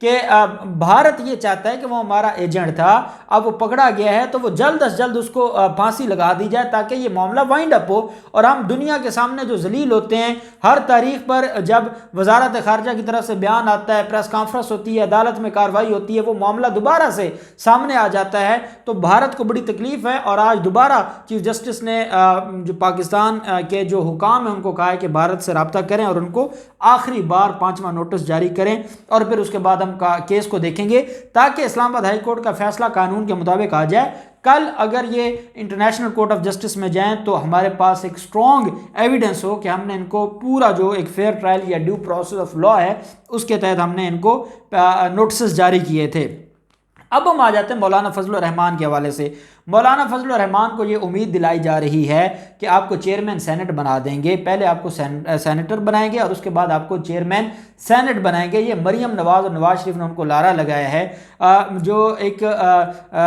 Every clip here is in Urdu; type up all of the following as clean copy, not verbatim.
کہ بھارت یہ چاہتا ہے کہ وہ ہمارا ایجنٹ تھا، اب وہ پکڑا گیا ہے تو وہ جلد از جلد اس کو پھانسی لگا دی جائے تاکہ یہ معاملہ وائنڈ اپ ہو، اور ہم دنیا کے سامنے جو ذلیل ہوتے ہیں ہر تاریخ پر جب وزارت خارجہ کی طرف سے بیان آتا ہے، پریس کانفرنس ہوتی ہے، عدالت میں کارروائی ہوتی ہے، وہ معاملہ دوبارہ سے سامنے آ جاتا ہے تو بھارت کو بڑی تکلیف ہے۔ اور آج دوبارہ چیف جسٹس نے جو پاکستان کے جو حکام ہیں ان کو کہا ہے کہ بھارت سے رابطہ کریں اور ان کو آخری بار 5واں نوٹس جاری کریں، اور پھر اس کے بعد ہم کیس کو دیکھیں گے تاکہ اسلام آباد ہائی کورٹ کا فیصلہ قانون کے مطابق آ جائے۔ کل اگر یہ انٹرنیشنل کورٹ آف جسٹس میں جائیں تو ہمارے پاس ایک سٹرونگ ایویڈنس ہو کہ ہم نے ان کو پورا جو ایک فیئر ٹرائل یا ڈیو پروسیس آف لا ہے اس کے تحت ہم نے ان کو نوٹسز جاری کیے تھے۔ اب ہم آ جاتے ہیں مولانا فضل الرحمان کے حوالے سے۔ مولانا فضل الرحمان کو یہ امید دلائی جا رہی ہے کہ آپ کو چیئرمین سینٹ بنا دیں گے، پہلے آپ کو سینیٹر بنائیں گے اور اس کے بعد آپ کو چیئرمین سینٹ بنائیں گے۔ یہ مریم نواز اور نواز شریف نے ان کو لارا لگایا ہے۔ جو ایک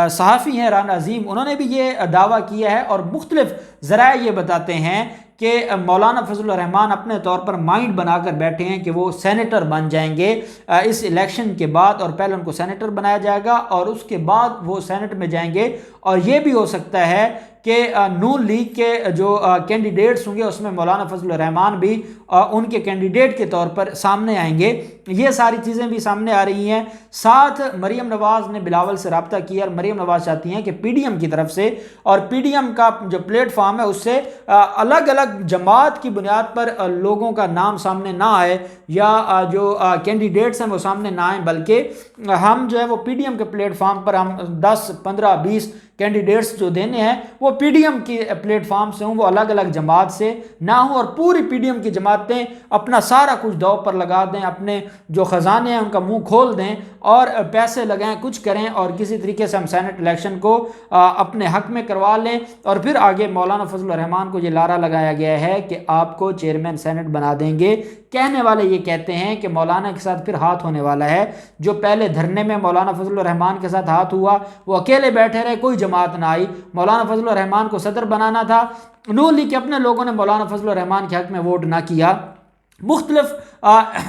صحافی ہیں رانا عظیم، انہوں نے بھی یہ دعویٰ کیا ہے اور مختلف ذرائع یہ بتاتے ہیں کہ مولانا فضل الرحمان اپنے طور پر مائنڈ بنا کر بیٹھے ہیں کہ وہ سینیٹر بن جائیں گے اس الیکشن کے بعد، اور پہلے ان کو سینیٹر بنایا جائے گا اور اس کے بعد وہ سینٹ میں جائیں گے۔ اور یہ بھی ہو سکتا ہے کہ نون لیگ کے جو کینڈیڈیٹس ہوں گے اس میں مولانا فضل الرحمان بھی ان کے کینڈیڈیٹ کے طور پر سامنے آئیں گے۔ یہ ساری چیزیں بھی سامنے آ رہی ہیں۔ ساتھ مریم نواز نے بلاول سے رابطہ کیا اور مریم نواز چاہتی ہیں کہ پی ڈی ایم کی طرف سے، اور پی ڈی ایم کا جو پلیٹ فارم ہے اس سے الگ الگ جماعت کی بنیاد پر لوگوں کا نام سامنے نہ آئے یا جو کینڈیڈیٹس ہیں وہ سامنے نہ آئیں، بلکہ ہم جو ہے وہ پی ڈی ایم کے پلیٹ فارم پر ہم 10 15 20 کینڈیڈیٹس جو دینے ہیں وہ پی ڈی ایم کی پلیٹ فارم سے ہوں، وہ الگ الگ جماعت سے نہ ہوں، اور پوری پی ڈی ایم کی جماعتیں اپنا سارا کچھ دو پر لگا دیں، اپنے جو خزانے ہیں ان کا منہ کھول دیں اور پیسے لگائیں، کچھ کریں، اور کسی طریقے سے ہم سینٹ الیکشن کو اپنے حق میں کروا لیں۔ اور پھر آگے مولانا فضل الرحمان کو یہ لارا لگایا گیا ہے کہ آپ کو چیئرمین سینٹ بنا دیں گے۔ کہنے والے یہ کہتے ہیں کہ مولانا کے ساتھ پھر ہاتھ ہونے والا ہے۔ جو پہلے دھرنے میں مولانا فضل الرحمان کے ساتھ ہاتھ ہوا وہ اکیلے بیٹھے رہے، کوئی جماعت نہ آئی۔ مولانا فضل الرحمان کو صدر بنانا تھا، نون لیگ کے اپنے لوگوں نے مولانا فضل الرحمان کے حق میں ووٹ نہ کیا۔ مختلف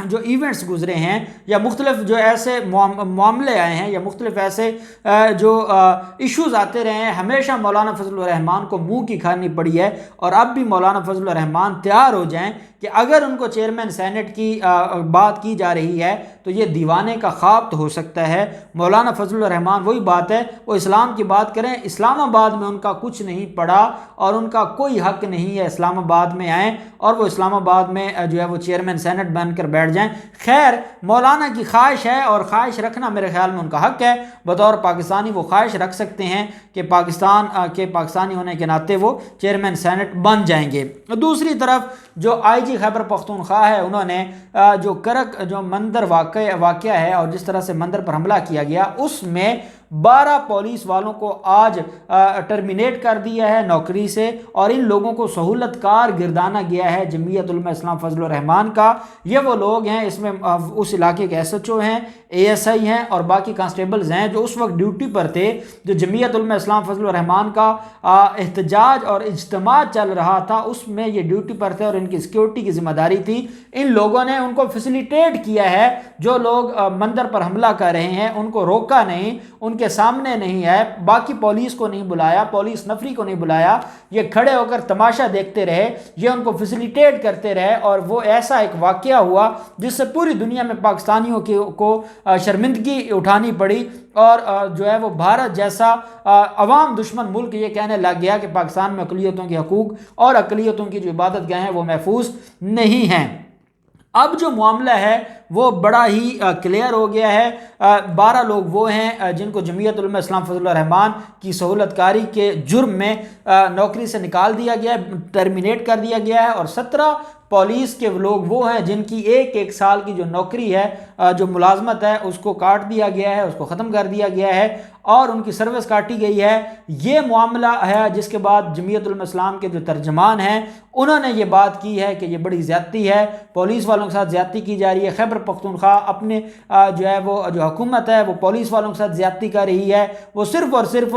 جو ایونٹس گزرے ہیں یا مختلف جو ایسے معاملے آئے ہیں یا مختلف ایسے جو ایشوز آتے رہے ہیں، ہمیشہ مولانا فضل الرحمان کو منہ کی کھانی پڑی ہے۔ اور اب بھی مولانا فضل الرحمان تیار ہو جائیں کہ اگر ان کو چیئرمین سینٹ کی بات کی جا رہی ہے تو یہ دیوانے کا خواب تو ہو سکتا ہے۔ مولانا فضل الرحمان وہی بات ہے، وہ اسلام کی بات کریں، اسلام آباد میں ان کا کچھ نہیں پڑا اور ان کا کوئی حق نہیں ہے اسلام آباد میں آئیں اور وہ اسلام آباد میں جو ہے وہ چیئرمین سینٹ بن کر بیٹھ جائیں۔ خیر، مولانا کی خواہش ہے اور خواہش رکھنا میرے خیال میں ان کا حق ہے، بطور پاکستانی وہ خواہش رکھ سکتے ہیں کہ پاکستان کے پاکستانی ہونے کے ناطے وہ چیئرمین سینٹ بن جائیں گے۔ دوسری طرف جو آئی جی خیبر پختونخوا ہے، انہوں نے جو کرک جو مندر واقعہ ہے اور جس طرح سے مندر پر حملہ کیا گیا اس میں 12 پولیس والوں کو آج ٹرمینیٹ کر دیا ہے نوکری سے، اور ان لوگوں کو سہولت کار گردانا گیا ہے جمعیت علماء اسلام فضل الرحمان کا۔ یہ وہ لوگ ہیں، اس میں اس علاقے کے ایس ایچ او ہیں، اے ایس آئی ہیں اور باقی کانسٹیبلز ہیں جو اس وقت ڈیوٹی پر تھے۔ جو جمعیت علماء اسلام فضل الرحمان کا احتجاج اور اجتماع چل رہا تھا اس میں یہ ڈیوٹی پر تھے اور ان کی سیکیورٹی کی ذمہ داری تھی۔ ان لوگوں نے ان کو فیسیلیٹیٹ کیا ہے، جو لوگ مندر پر حملہ کر رہے ہیں ان کو روکا نہیں، ان کے سامنے نہیں ہے، باقی پولیس کو نہیں بلایا، پولیس نفری کو نہیں بلایا، یہ کھڑے ہو کر تماشا دیکھتے رہے، یہ ان کو فیسیلیٹیٹ کرتے رہے، اور وہ ایسا ایک واقعہ ہوا جس سے پوری دنیا میں پاکستانیوں کو شرمندگی اٹھانی پڑی، اور جو ہے وہ بھارت جیسا عوام دشمن ملک یہ کہنے لگ گیا کہ پاکستان میں اقلیتوں کے حقوق اور اقلیتوں کی جو عبادت گاہیں ہیں وہ محفوظ نہیں ہیں۔ اب جو معاملہ ہے وہ بڑا ہی کلیئر ہو گیا ہے۔ 12 لوگ وہ ہیں جن کو جمعیت علماء اسلام فضل الرحمان کی سہولت کاری کے جرم میں نوکری سے نکال دیا گیا ہے، ٹرمینیٹ کر دیا گیا ہے، اور 17 پولیس کے لوگ وہ ہیں جن کی ایک سال کی جو نوکری ہے، جو ملازمت ہے، اس کو کاٹ دیا گیا ہے، اس کو ختم کر دیا گیا ہے اور ان کی سروس کاٹی گئی ہے۔ یہ معاملہ ہے جس کے بعد جمعیت علماء اسلام کے جو ترجمان ہیں انہوں نے یہ بات کی ہے کہ یہ بڑی زیادتی ہے، پولیس والوں کے ساتھ زیادتی کی جا رہی ہے۔ خیبر پختونخوا اپنے جو ہے وہ جو حکومت ہے وہ پولیس والوں کے ساتھ زیادتی کر رہی ہے، وہ صرف اور صرف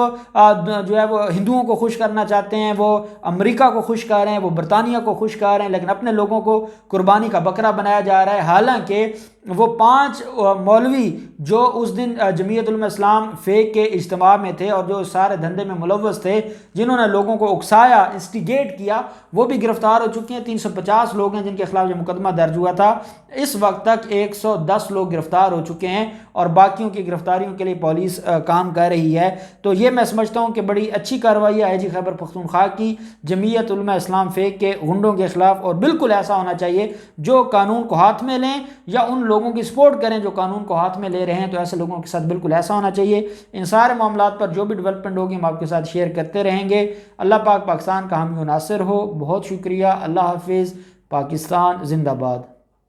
جو ہے وہ ہندوؤں کو خوش کرنا چاہتے ہیں، وہ امریکہ کو خوش کر رہے ہیں، وہ برطانیہ کو خوش کر رہے ہیں، لیکن اپنے لوگوں کو قربانی کا بکرا بنایا جا رہا ہے۔ حالانکہ وہ 5 مولوی جو اس دن جمعیت علماء اسلام فیک کے اجتماع میں تھے اور جو سارے دھندے میں ملوث تھے، جنہوں نے لوگوں کو اکسایا، انسٹیگیٹ کیا، وہ بھی گرفتار ہو چکے ہیں۔ 350 لوگ ہیں جن کے خلاف یہ مقدمہ درج ہوا تھا۔ اس وقت تک 110 لوگ گرفتار ہو چکے ہیں اور باقیوں کی گرفتاریوں کے لیے پولیس کام کر رہی ہے۔ تو یہ میں سمجھتا ہوں کہ بڑی اچھی کارروائی ہے IG خیبر پختونخوا کی جمعیت علماء اسلام فیک کے غنڈوں کے خلاف، اور بالکل ایسا ہونا چاہیے جو قانون کو ہاتھ میں لیں یا ان لوگوں کی سپورٹ کریں جو قانون کو ہاتھ میں لے رہے ہیں، تو ایسے لوگوں کے ساتھ بالکل ایسا ہونا چاہیے۔ ان سارے معاملات پر جو بھی ڈیولپمنٹ ہوگی ہم آپ کے ساتھ شیئر کرتے رہیں گے۔ اللہ پاک پاکستان کا حامی و ناصر ہو۔ بہت شکریہ۔ اللہ حافظ۔ پاکستان زندہ باد۔